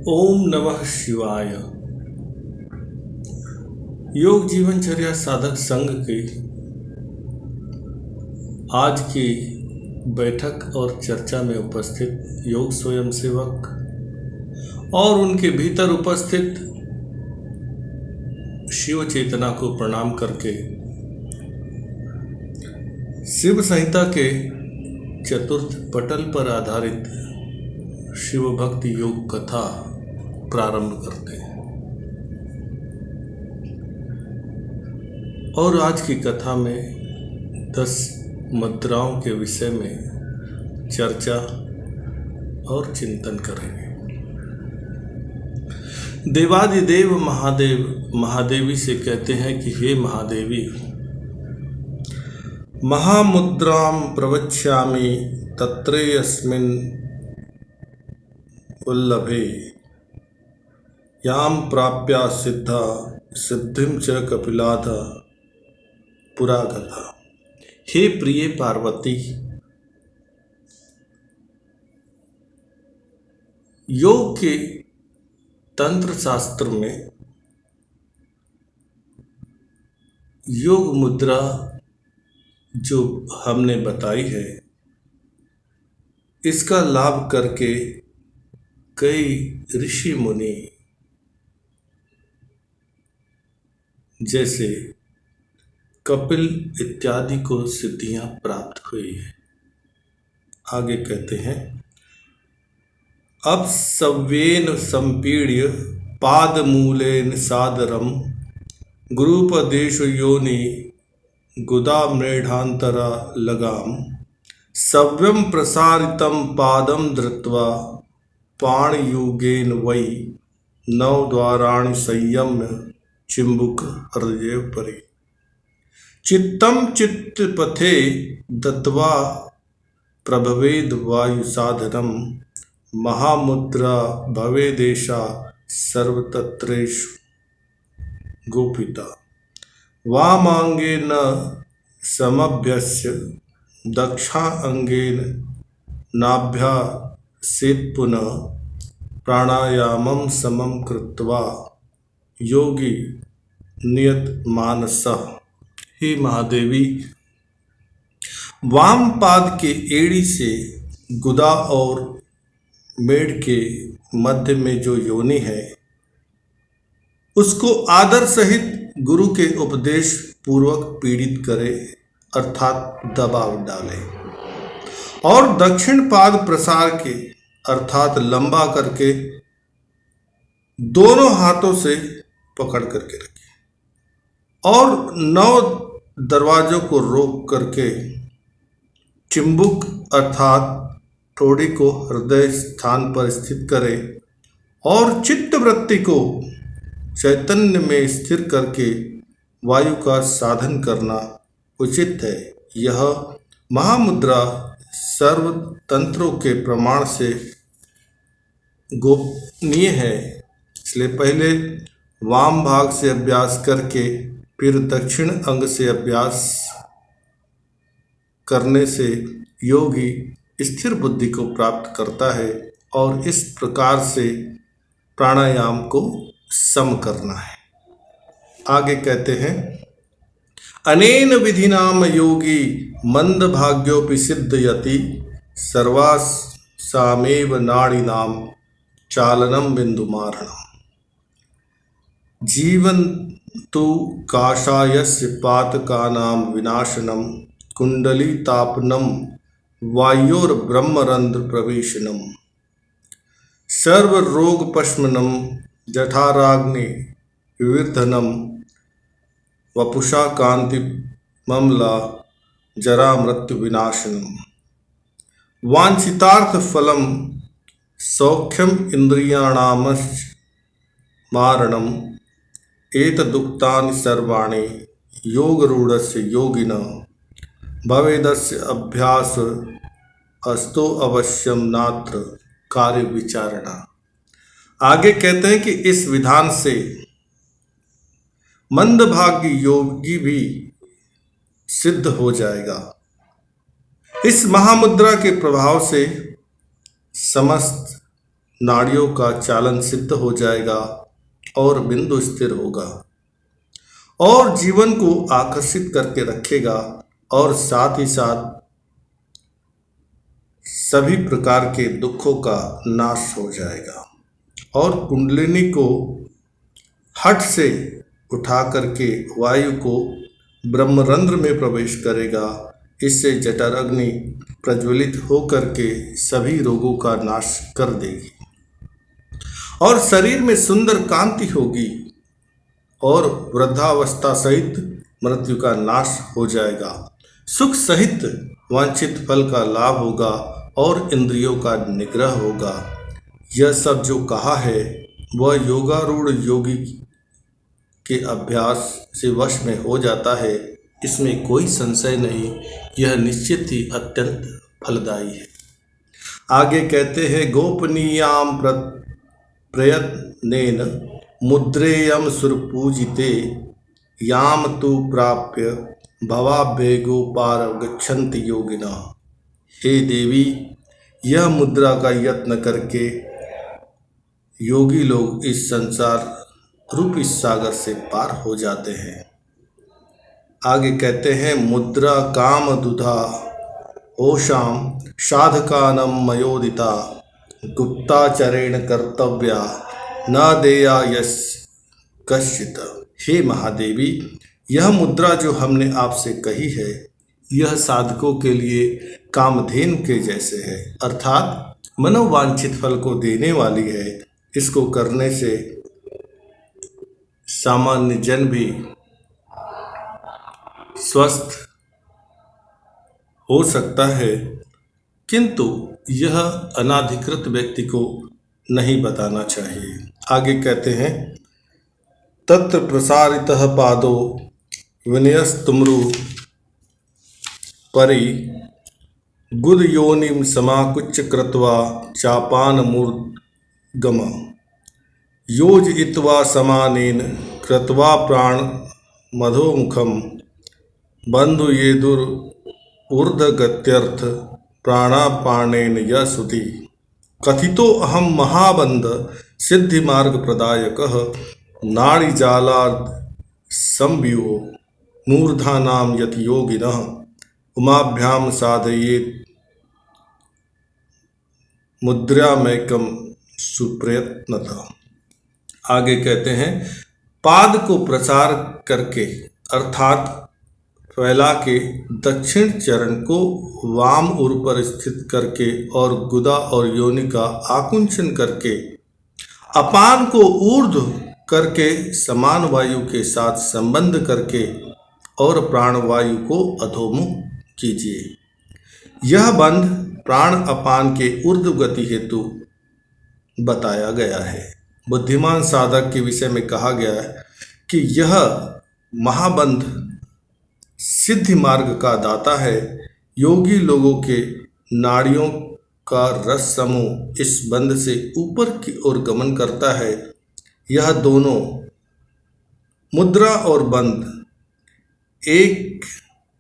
ओम नमः शिवाय। योग जीवनचर्या साधक संघ के आज की बैठक और चर्चा में उपस्थित योग स्वयंसेवक और उनके भीतर उपस्थित शिव चेतना को प्रणाम करके शिव संहिता के चतुर्थ पटल पर आधारित शिव भक्ति योग कथा प्रारंभ करते हैं। और आज की कथा में 10 मुद्राओं के विषय में चर्चा और चिंतन करेंगे। देवादिदेव महादेव महादेवी से कहते हैं कि हे महादेवी, महामुद्रां प्रवक्ष्यामि तत्रेऽस्मिन् वल्लभे यां प्राप्या सिद्धा सिद्धिं च कपिलाद पुरागता। हे प्रिय पार्वती, योग के तंत्र शास्त्र में योग मुद्रा जो हमने बताई है, इसका लाभ करके कई ऋषि मुनि जैसे कपिल इत्यादि को सिद्धियां प्राप्त हुई है। आगे कहते हैं, अब सव्येन संपीड्य पादमूलेन सादरम गुरुपदेश योनि गुदा मृढ़ांतरा लगाम सव्यम प्रसारितम पादम धृत्वा पाणयुगेन वै नवद्वाराणि संयम्य चिंबुक हृदय परि चित्तम चित्तपथे दत्वा प्रभवेद वायु साधनम महामुद्रा भवेदेशा सर्वतत्रेषु गोपिता वामांगेन समभ्यस्य दक्षा अंगेन नाभ्यासेत् पुनः प्राणायामं समं कृत्वा योगी नियत मानसः। हे महादेवी, वाम पाद के एड़ी से गुदा और मेढ़ के मध्य में जो योनि है, उसको आदर सहित गुरु के उपदेश पूर्वक पीड़ित करे, अर्थात दबाव डाले, और दक्षिण पाद प्रसार के अर्थात लंबा करके दोनों हाथों से पकड़ करके रखे, और 9 दरवाजों को रोक करके चिंबुक अर्थात ठोड़ी को हृदय स्थान पर स्थित करे, और चित्त वृत्ति को चैतन्य में स्थिर करके वायु का साधन करना उचित है। यह महामुद्रा सर्व तंत्रों के प्रमाण से गोपनीय है, इसलिए पहले वाम भाग से अभ्यास करके फिर दक्षिण अंग से अभ्यास करने से योगी स्थिर बुद्धि को प्राप्त करता है, और इस प्रकार से प्राणायाम को सम करना है। आगे कहते हैं, अनेन विधिनाम योगी मंद भाग्योपि सिद्धयति सर्वासामेव नाड़ीनाम चालनम बिंदुमारणम जीवन तो काषायस्य पातकानां विनाशनम कुंडली तापनम वायोर ब्रह्मरंध्र प्रवेशनम सर्व रोग पश्मनम जठाराग्नि विवर्धनम वपुषा कांति ममला जरा मृत्यु विनाशनम वांछितार्थ फलम सौख्यम इंद्रियाणामश्च मारणम एतदुक्तानि सर्वाणि योगरूढ़स्य योगिना भवेदस्य अभ्यास अस्तो अवश्यम नात्र कार्य विचारणा। आगे कहते हैं कि इस विधान से मंदभागी योगी भी सिद्ध हो जाएगा। इस महामुद्रा के प्रभाव से समस्त नाड़ियों का चालन सिद्ध हो जाएगा और बिंदु स्थिर होगा और जीवन को आकर्षित करके रखेगा और साथ ही साथ सभी प्रकार के दुखों का नाश हो जाएगा और कुंडलिनी को हठ से उठा करके वायु को ब्रह्मरंध्र में प्रवेश करेगा। इससे जठर अग्नि प्रज्वलित होकर के सभी रोगों का नाश कर देगी और शरीर में सुंदर कांति होगी और वृद्धावस्था सहित मृत्यु का नाश हो जाएगा। सुख सहित वांछित फल का लाभ होगा और इंद्रियों का निग्रह होगा। यह सब जो कहा है वह योगारूढ़ योगी के अभ्यास से वश में हो जाता है, इसमें कोई संशय नहीं। यह निश्चित ही अत्यंत फलदायी है। आगे कहते हैं गोपनीयाम प्रयत्नेन मुद्रेयम सुरपूजिते याम तु प्राप्य भवाभ्येगो पार गच्छन्ति योगिना। हे देवी, यह मुद्रा का यत्न करके योगी लोग इस संसार रूपी सागर से पार हो जाते हैं। आगे कहते हैं मुद्रा काम दुधा ओषाम साधकानम मयोदिता गुप्ताचरेण कर्तव्या न देया यश कश्चित। हे महादेवी, यह मुद्रा जो हमने आपसे कही है यह साधकों के लिए कामधेनु के जैसे है, अर्थात मनोवांछित फल को देने वाली है। इसको करने से सामान्य जन भी स्वस्थ हो सकता है, किंतु यह अनाधिकृत व्यक्ति को नहीं बताना चाहिए। आगे कहते हैं तत्र प्रसारितः पादो विनयस्तुमरु परि गुद योनिम समाकुच्च कृत्वा चापान मूर्धगम योजयित्वा समानेन कृत्वा प्राण मधोमुखम बंधु येदुर ऊर्ध्वगत्यर्थ प्राणापानेन यशुति कथितो अहम महाबंध सिद्धि मार्ग प्रदायकः नाड़ीजालार्ध संव्यूहो मूर्धानाम यति योगिनः उमाभ्याम साधयेत् मुद्रामैकम सुप्रयत्नतः। आगे कहते हैं पाद को प्रसार करके अर्थात फैला के दक्षिण चरण को वाम उर पर स्थित करके और गुदा और योनि का आकुंचन करके अपान को ऊर्ध्व करके समान वायु के साथ संबंध करके और प्राणवायु को अधोमुख कीजिए। यह बंध प्राण अपान के ऊर्ध्व गति हेतु बताया गया है। बुद्धिमान साधक के विषय में कहा गया है कि यह महाबंध सिद्धि मार्ग का दाता है। योगी लोगों के नाड़ियों का रस समूह इस बंध से ऊपर की ओर गमन करता है। यह दोनों मुद्रा और बंध एक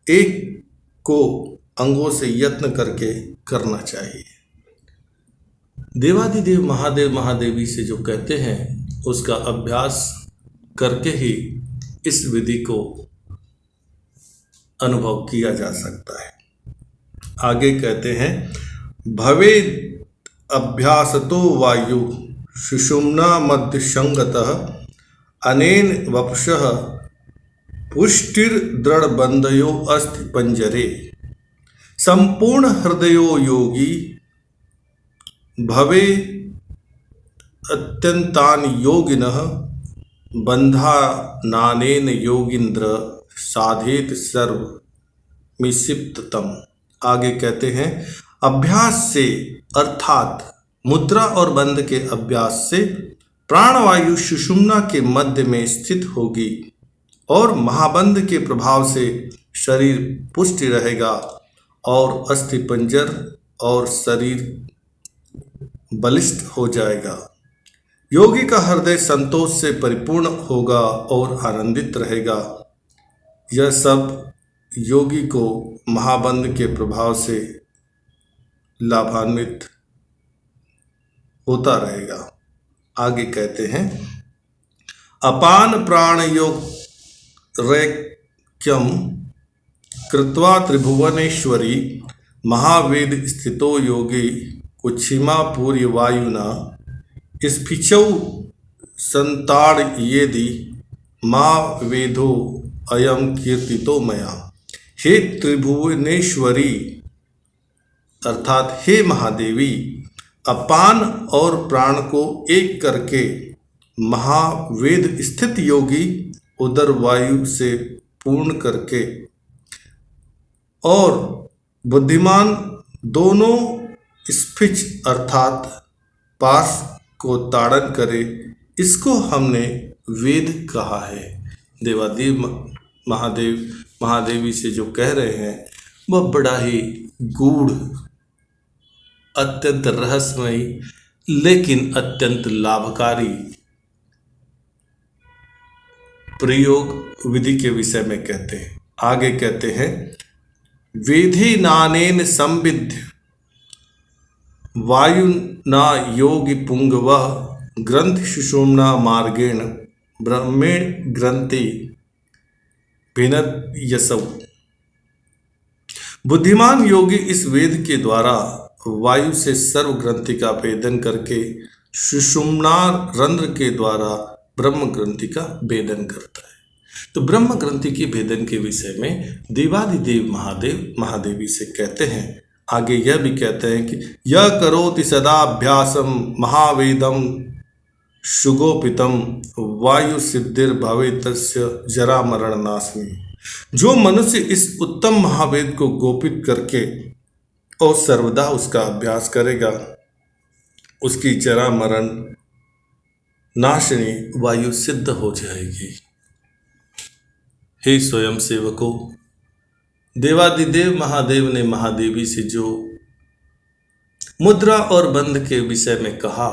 एक को अंगों से यत्न करके करना चाहिए। देवादिदेव महादेव महादेवी से जो कहते हैं उसका अभ्यास करके ही इस विधि को अनुभव किया जा सकता है। आगे कहते हैं भवे अभ्यासतो वायु सुषुम्ना मध्य संगतः अनेन वपुषः पुष्टिर दृढ़ बंधयो अस्ति पंजरे संपूर्ण हृदयो योगी भवे अत्यंतान योगिनः बंधानानेन योगिंद्र साधेत सर्व मिसिप्ततम। आगे कहते हैं अभ्यास से अर्थात मुद्रा और बंध के अभ्यास से प्राणवायु सुषुम्ना के मध्य में स्थित होगी और महाबंध के प्रभाव से शरीर पुष्टि रहेगा और अस्थिपंजर और शरीर बलिष्ठ हो जाएगा। योगी का हृदय संतोष से परिपूर्ण होगा और आनंदित रहेगा। यह सब योगी को महाबंध के प्रभाव से लाभान्वित होता रहेगा। आगे कहते हैं, अपान प्राण योग रैक्यम कृत्वा त्रिभुवनेश्वरी महावेद स्थितो योगी कुक्षिमा पूर्य वायुना स्फिचौ संताड़येदि माँ वेदो अयम कीर्तितो मया। हे त्रिभुवनेश्वरी अर्थात हे महादेवी, अपान और प्राण को एक करके महावेद स्थित योगी उदर वायु से पूर्ण करके और बुद्धिमान दोनों स्फिच अर्थात पास को ताड़न करे, इसको हमने वेद कहा है। देवादेव महादेवी से जो कह रहे हैं वह बड़ा ही गूढ़, अत्यंत रहस्यमयी लेकिन अत्यंत लाभकारी प्रयोग विधि के विषय में कहते हैं। आगे कहते हैं, वेधि नानेन संविद्य वायुना योगी पुंगव ग्रंथ सुषुम्ना मार्गेण ब्रह्मेण ग्रंथि भिनत यसौ। बुद्धिमान योगी इस वेद के द्वारा वायु से सर्व ग्रंथि का भेदन करके सुषुम्ना रंध्र के द्वारा ब्रह्म ग्रंथि का भेदन करता है। तो ब्रह्म ग्रंथि के भेदन के विषय में देवादिदेव महादेवी से कहते हैं। आगे यह भी कहते हैं कि यह करोति सदा अभ्यासम महावेदम सुगोपितम वायु सिद्धिर भवेतस्य जरा मरण नाशनी। जो मनुष्य इस उत्तम महावेद को गोपित करके और सर्वदा उसका अभ्यास करेगा, उसकी जरा मरण नाशनी वायु सिद्ध हो जाएगी। हे स्वयं सेवकों, देवादिदेव महादेव ने महादेवी से जो मुद्रा और बंध के विषय में कहा,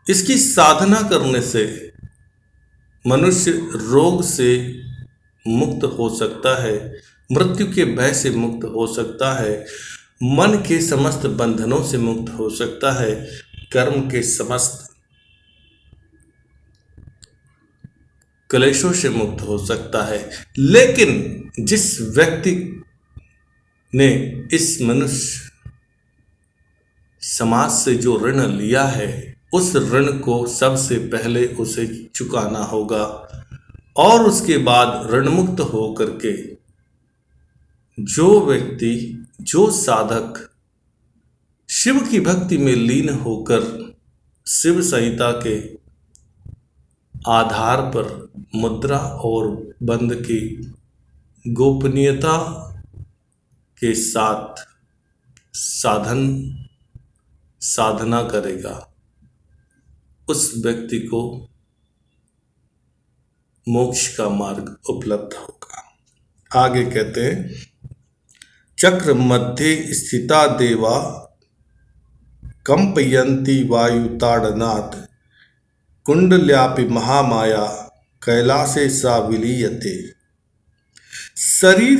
इसकी साधना करने से मनुष्य रोग से मुक्त हो सकता है, मृत्यु के भय से मुक्त हो सकता है, मन के समस्त बंधनों से मुक्त हो सकता है, कर्म के समस्त क्लेशों से मुक्त हो सकता है। लेकिन जिस व्यक्ति ने इस मनुष्य समाज से जो ऋण लिया है, उस ऋण को सबसे पहले उसे चुकाना होगा और उसके बाद ऋण मुक्त हो करके जो व्यक्ति, जो साधक शिव की भक्ति में लीन होकर शिव संहिता के आधार पर मुद्रा और बंध की गोपनीयता के साथ साधना करेगा, उस व्यक्ति को मोक्ष का मार्ग उपलब्ध होगा। आगे कहते हैं, चक्र मध्य स्थिता देवा कंपयंती वायु ताड़नाथ कुंडल्यापि महामाया कैलासे सा विलीयते। शरीर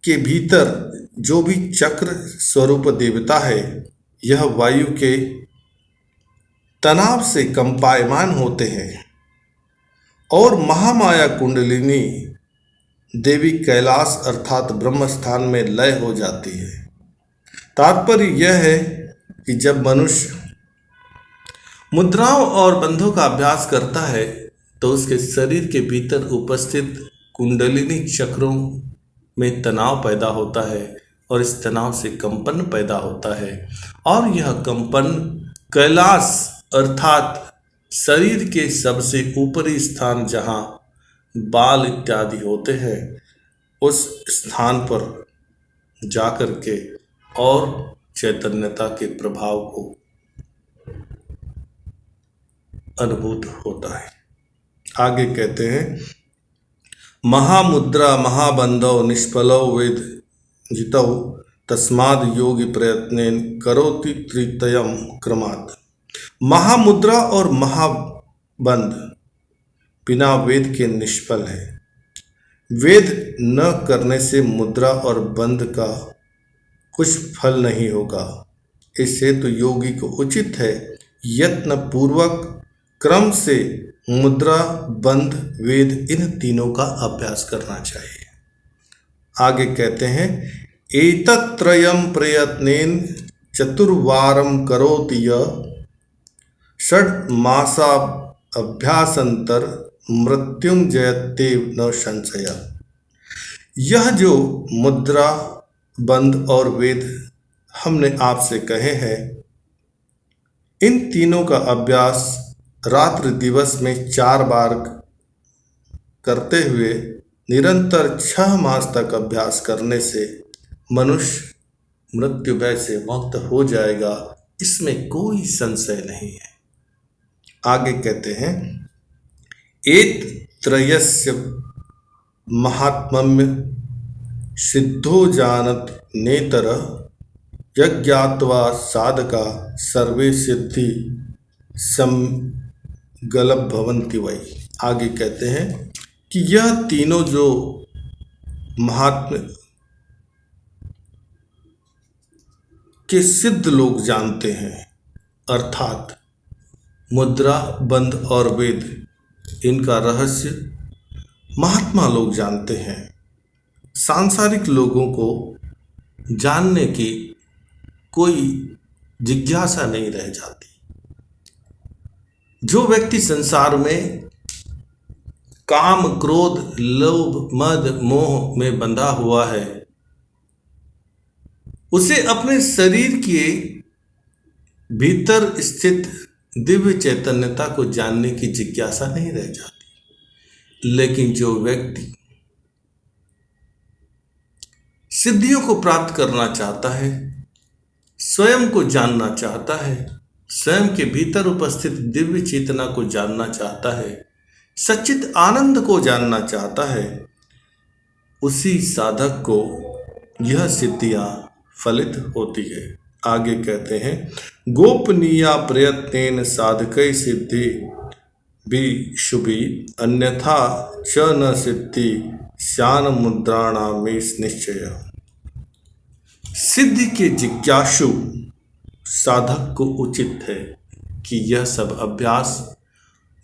के भीतर जो भी चक्र स्वरूप देवता है, यह वायु के तनाव से कंपायमान होते हैं और महामाया कुंडलिनी देवी कैलाश अर्थात ब्रह्म स्थान में लय हो जाती है। तात्पर्य यह है कि जब मनुष्य मुद्राओं और बंधों का अभ्यास करता है तो उसके शरीर के भीतर उपस्थित कुंडलिनी चक्रों में तनाव पैदा होता है और इस तनाव से कंपन पैदा होता है और यह कंपन कैलाश अर्थात शरीर के सबसे ऊपरी स्थान जहाँ बाल इत्यादि होते हैं, उस स्थान पर जाकर के और चैतन्यता के प्रभाव को अनुभूत होता है। आगे कहते हैं, महामुद्रा महाबंधौ निष्फलौ वेद जितौ तस्माद योगी प्रयत्नेन करोति त्रितयम क्रमात्। महामुद्रा और महाबंध बिना वेद के निष्फल है। वेद न करने से मुद्रा और बंध का कुछ फल नहीं होगा। इससे तो योगी को उचित है यत्न पूर्वक क्रम से मुद्रा, बंध, वेद इन तीनों का अभ्यास करना चाहिए। आगे कहते हैं एतत्त्रयं प्रयत्नेन चतुर्वारं करोति यः षड्मासा अभ्यासंतर मृत्युंजयत्येव न संशय। यह जो मुद्रा, बंध और वेद हमने आपसे कहे हैं, इन तीनों का अभ्यास रात्रि दिवस में 4 बार करते हुए निरंतर 6 मास तक अभ्यास करने से मनुष्य मृत्यु भय से मुक्त हो जाएगा, इसमें कोई संशय नहीं है। आगे कहते हैं एत त्रयस्य महात्म्य सिद्धो जानत नेतर यज्ञात्वा साधका सर्वे सिद्धि समगलभ भवन्ति वै। आगे कहते हैं कि यह तीनों जो महात्म्य के सिद्ध लोग जानते हैं, अर्थात मुद्रा, बंध और वेद, इनका रहस्य महात्मा लोग जानते हैं। सांसारिक लोगों को जानने की कोई जिज्ञासा नहीं रह जाती। जो व्यक्ति संसार में काम, क्रोध, लोभ, मद, मोह में बंधा हुआ है, उसे अपने शरीर के भीतर स्थित दिव्य चैतन्यता को जानने की जिज्ञासा नहीं रह जाती। लेकिन जो व्यक्ति सिद्धियों को प्राप्त करना चाहता है, स्वयं को जानना चाहता है, स्वयं के भीतर उपस्थित दिव्य चेतना को जानना चाहता है, सच्चित आनंद को जानना चाहता है, उसी साधक को यह सिद्धियां फलित होती है। आगे कहते हैं गोपनीया प्रयत्नेन साधकै सिद्धि भी शुभि अन्यथा च न सिद्धि श्यान मुद्राणामेश निश्चय। सिद्धि के जिज्ञासु साधक को उचित है कि यह सब अभ्यास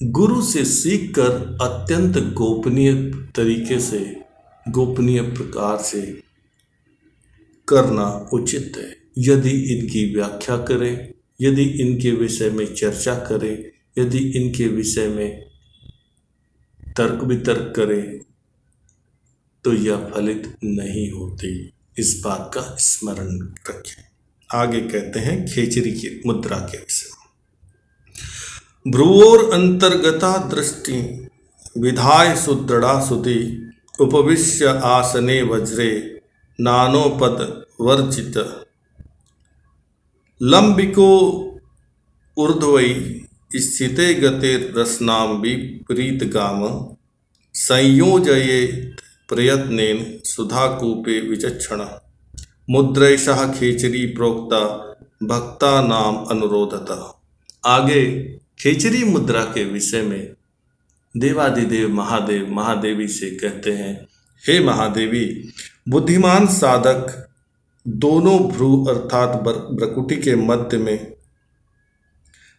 गुरु से सीखकर अत्यंत गोपनीय तरीके से, गोपनीय प्रकार से करना उचित है। यदि इनकी व्याख्या करें, यदि इनके विषय में चर्चा करें, यदि इनके विषय में तर्क वितर्क करें, तो यह फलित नहीं होती। इस बात का स्मरण रखें। आगे कहते हैं खेचरी की मुद्रा के विषय में। भ्रुवोर अंतर्गता दृष्टि विधाय सुदृढ़ा सुति उपविश्य आसने वज्रे नानोपद वर्जित लंबिको ऊर्ध्वै स्थिते गते रसनाम विपरीत गाम संयोजयेत् प्रयत्नेन सुधाकूपे विचक्षण मुद्रैषः खेचरी प्रोक्ता भक्ता नाम अनुरोधता। आगे खेचरी मुद्रा के विषय में देवादिदेव महादेव महादेवी से कहते हैं, हे महादेवी, बुद्धिमान साधक दोनों भ्रू अर्थात भ्रकुटी के मध्य में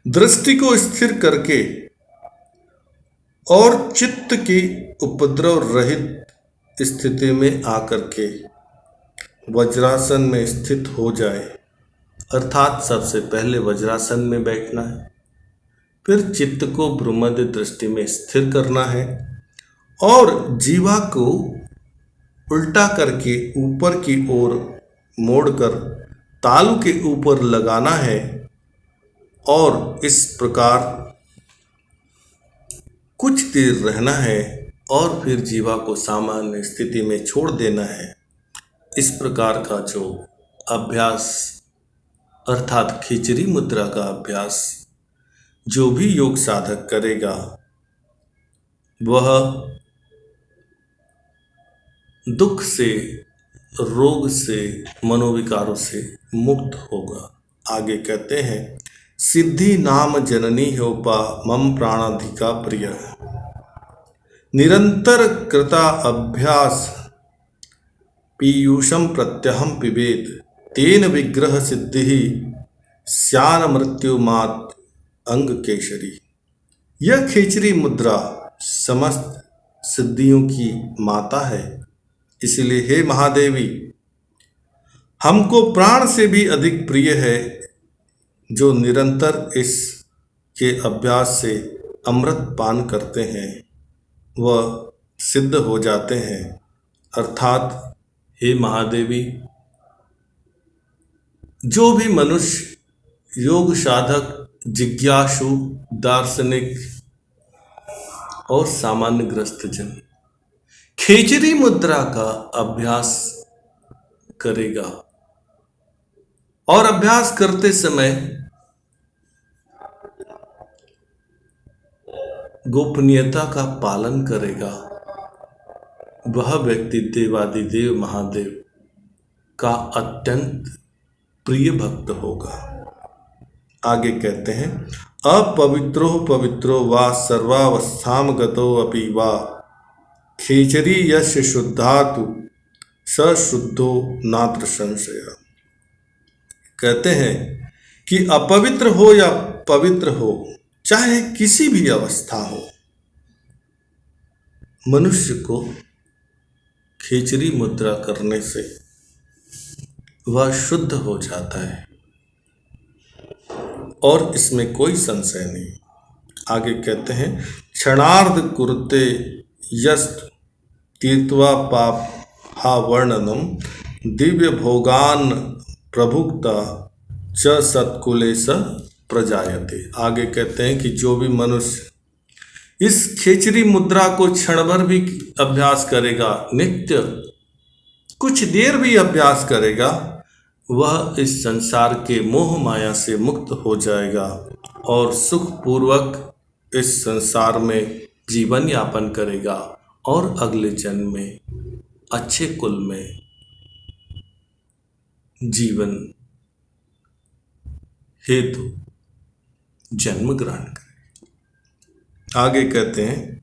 दृष्टि को स्थिर करके और चित्त की उपद्रव रहित स्थिति में आकर के वज्रासन में स्थित हो जाए। अर्थात सबसे पहले वज्रासन में बैठना है, फिर चित्त को भ्रूमध्य दृष्टि में स्थिर करना है और जीवा को उल्टा करके ऊपर की ओर मोड़कर तालू के ऊपर लगाना है और इस प्रकार कुछ देर रहना है और फिर जीवा को सामान्य स्थिति में छोड़ देना है। इस प्रकार का जो अभ्यास अर्थात खिचड़ी मुद्रा का अभ्यास जो भी योग साधक करेगा वह दुख से, रोग से, मनोविकारों से मुक्त होगा। आगे कहते हैं सिद्धि नाम जननी होपा मम प्राणाधिका प्रिय निरंतर कृता अभ्यास पीयूषम प्रत्यहम पिबेद तेन विग्रह सिद्धि स्यान मृत्यु मात अंग केशरी। यह खेचरी मुद्रा समस्त सिद्धियों की माता है। इसलिए हे महादेवी, हमको प्राण से भी अधिक प्रिय है। जो निरंतर इस के अभ्यास से अमृत पान करते हैं वह सिद्ध हो जाते हैं। अर्थात हे महादेवी, जो भी मनुष्य योग साधक, जिज्ञासु, दार्शनिक और सामान्य ग्रस्त जन खेचरी मुद्रा का अभ्यास करेगा और अभ्यास करते समय गोपनीयता का पालन करेगा, वह व्यक्ति देवादिदेव महादेव का अत्यंत प्रिय भक्त होगा। आगे कहते हैं, अपवित्रो पवित्रो वा सर्वावस्थाम गतो अपि वा खेचरी यस्य शुद्धातु स शुद्धो नात्र संशय। कहते हैं कि अपवित्र हो या पवित्र हो, चाहे किसी भी अवस्था हो, मनुष्य को खेचरी मुद्रा करने से वह शुद्ध हो जाता है और इसमें कोई संशय नहीं। आगे कहते हैं, क्षणार्ध कुरुते यस्त तीर्थवा पाप हा वर्णनम दिव्य भोगान प्रभुक्ता च सत्कुले स प्रजायते। आगे कहते हैं कि जो भी मनुष्य इस खेचरी मुद्रा को क्षण भर भी अभ्यास करेगा, नित्य कुछ देर भी अभ्यास करेगा, वह इस संसार के मोह माया से मुक्त हो जाएगा और सुखपूर्वक इस संसार में जीवन यापन करेगा और अगले जन्म में अच्छे कुल में जीवन हेतु जन्म ग्रहण करें। आगे कहते हैं,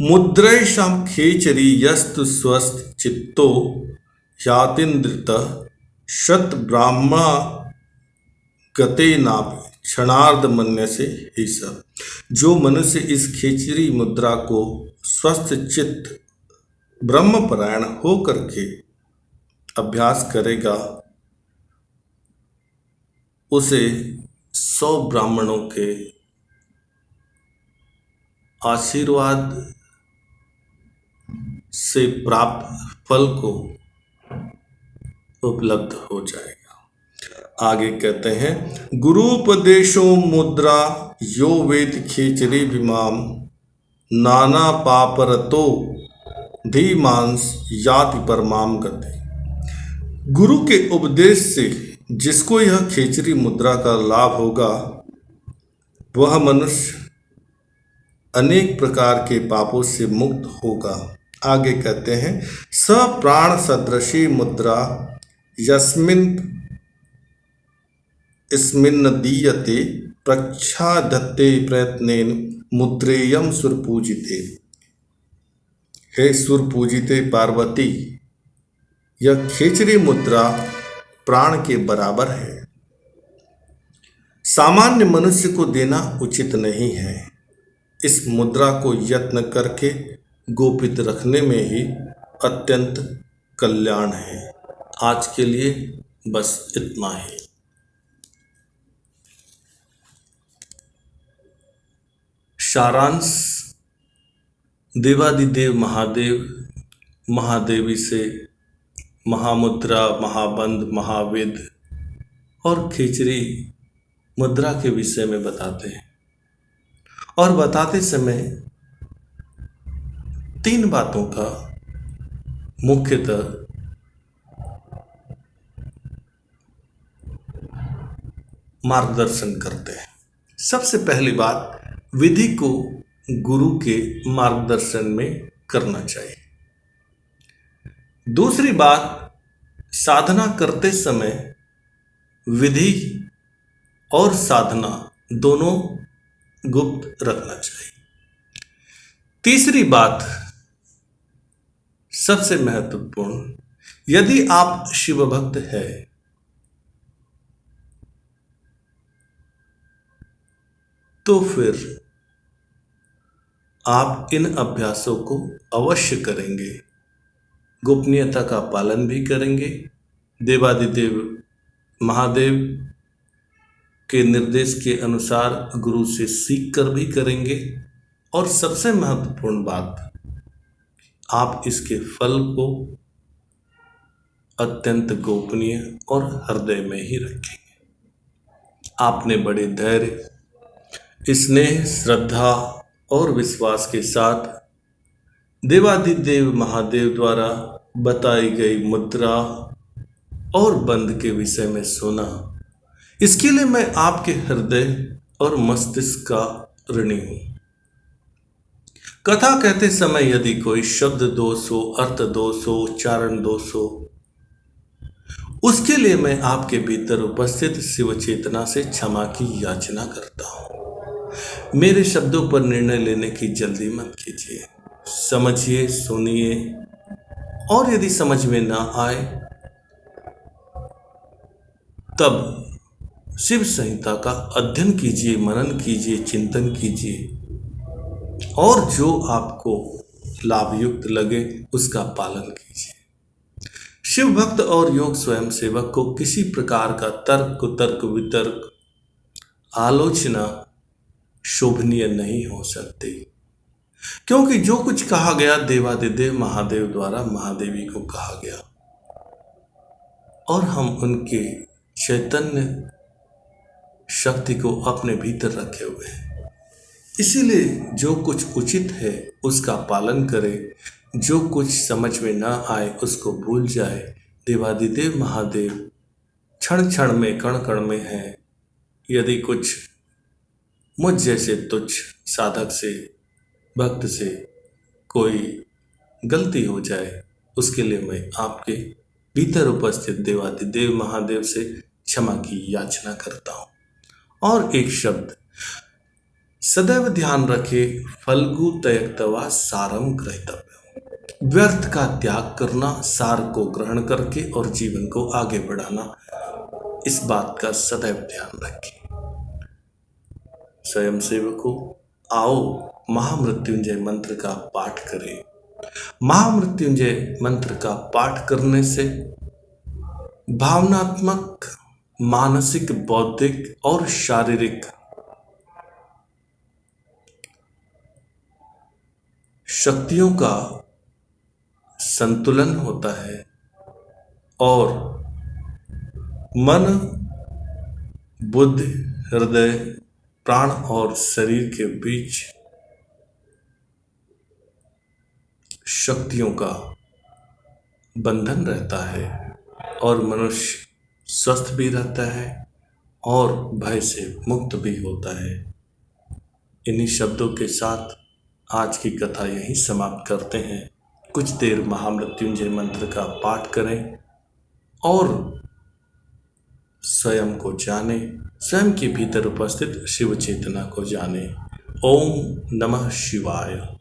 मुद्रैषां खेचरी यस्तु स्वस्थ चित्तो ह्यातीन्द्रित शत ब्राह्मणा गते नापि क्षणार्ध मन्य से ही सब। जो मनुष्य इस खेचरी मुद्रा को स्वस्थ चित्त ब्रह्मपरायण होकर के अभ्यास करेगा, उसे 100 ब्राह्मणों के आशीर्वाद से प्राप्त फल को उपलब्ध हो जाएगा। आगे कहते हैं, गुरुपदेशो मुद्रा यो वेद खेचरी विमाम नाना पापरतो धीमांस याति परमाम गति। गुरु के उपदेश से जिसको यह खेचरी मुद्रा का लाभ होगा, वह मनुष्य अनेक प्रकार के पापों से मुक्त होगा। आगे कहते हैं, स प्राण सदृशी मुद्रा यस्मिन् स्मिन् दीयते प्रच्छादते प्रयत्नेन मुद्रेयं सुरपूजिते। हे सुरपूजिते पार्वती, यह खेचरी मुद्रा प्राण के बराबर है। सामान्य मनुष्य को देना उचित नहीं है। इस मुद्रा को यत्न करके गोपित रखने में ही अत्यंत कल्याण है। आज के लिए बस इतना ही। सारांश, देवादिदेव महादेव महादेवी से महामुद्रा, महाबंध, महावेद और खेचरी मुद्रा के विषय में बताते हैं और बताते समय 3 बातों का मुख्यतः मार्गदर्शन करते हैं। सबसे पहली बात, विधि को गुरु के मार्गदर्शन में करना चाहिए। दूसरी बात, साधना करते समय विधि और साधना दोनों गुप्त रखना चाहिए। तीसरी बात, सबसे महत्वपूर्ण, यदि आप शिव भक्त हैं तो फिर आप इन अभ्यासों को अवश्य करेंगे, गोपनीयता का पालन भी करेंगे, देवादिदेव महादेव के निर्देश के अनुसार गुरु से सीख कर भी करेंगे, और सबसे महत्वपूर्ण बात, आप इसके फल को अत्यंत गोपनीय और हृदय में ही रखेंगे। आपने बड़े धैर्य, स्नेह, श्रद्धा और विश्वास के साथ देवादिदेव महादेव द्वारा बताई गई मुद्रा और बंध के विषय में सुना। इसके लिए मैं आपके हृदय और मस्तिष्क का ऋणी हूं। कथा कहते समय यदि कोई शब्द दोष हो, अर्थ दोष हो, उच्चारण दोष हो, उसके लिए मैं आपके भीतर उपस्थित शिव चेतना से क्षमा की याचना करता हूं। मेरे शब्दों पर निर्णय लेने की जल्दी मत कीजिए, समझिए, सुनिए, और यदि समझ में ना आए तब शिव संहिता का अध्ययन कीजिए, मनन कीजिए, चिंतन कीजिए, और जो आपको लाभयुक्त लगे उसका पालन कीजिए। शिव भक्त और योग स्वयं सेवक को किसी प्रकार का तर्क, कुतर्क, वितर्क, आलोचना शोभनीय नहीं हो सकती, क्योंकि जो कुछ कहा गया देवादिदेव महादेव द्वारा महादेवी को कहा गया, और हम उनके चैतन्य शक्ति को अपने भीतर रखे हुए हैं। इसीलिए जो कुछ उचित है उसका पालन करें, जो कुछ समझ में ना आए उसको भूल जाए। देवादिदेव महादेव क्षण क्षण में, कण कण में हैं। यदि कुछ मुझ जैसे तुच्छ साधक से, भक्त से कोई गलती हो जाए, उसके लिए मैं आपके भीतर उपस्थित देवादिदेव महादेव से क्षमा की याचना करता हूँ। और एक शब्द सदैव ध्यान रखे, फल्गु त्यक्त्वा सारम ग्रहीतव्यम्। व्यर्थ का त्याग करना, सार को ग्रहण करके और जीवन को आगे बढ़ाना, इस बात का सदैव ध्यान रखें। स्वयं सेवकों, आओ महामृत्युंजय मंत्र का पाठ करें। महामृत्युंजय मंत्र का पाठ करने से भावनात्मक, मानसिक, बौद्धिक और शारीरिक शक्तियों का संतुलन होता है, और मन, बुद्धि, हृदय, प्राण और शरीर के बीच शक्तियों का बंधन रहता है, और मनुष्य स्वस्थ भी रहता है और भय से मुक्त भी होता है। इन्हीं शब्दों के साथ आज की कथा यहीं समाप्त करते हैं। कुछ देर महामृत्युंजय मंत्र का पाठ करें और स्वयं को जाने, स्वयं के भीतर उपस्थित शिव चेतना को जाने। ओम नमः शिवाय।